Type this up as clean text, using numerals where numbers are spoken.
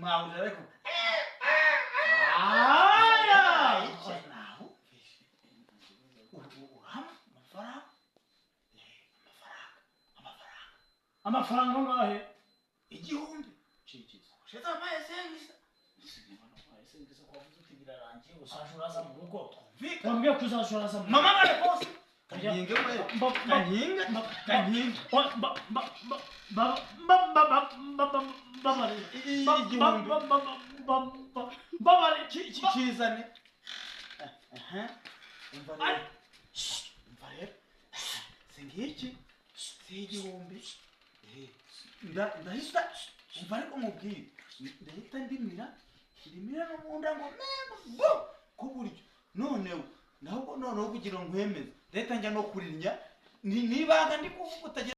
mwabuze ariko amafaranga ngahe igihumbi cikiza sheta amaye sengisa sengisa kwa vuti birarangiye usashuraza mu rugo twumvika wambwiye kuzashuraza mama bale boss kanyinge we kanyinge babare kizane umva rero singiki igihumbi ndahita umva ariko mubwire ndahita ndimira no munda ngo mebo kuburyo noneho kugira ngo nkwemeze ndahita njya no kurinya nibanga ndi kuvuga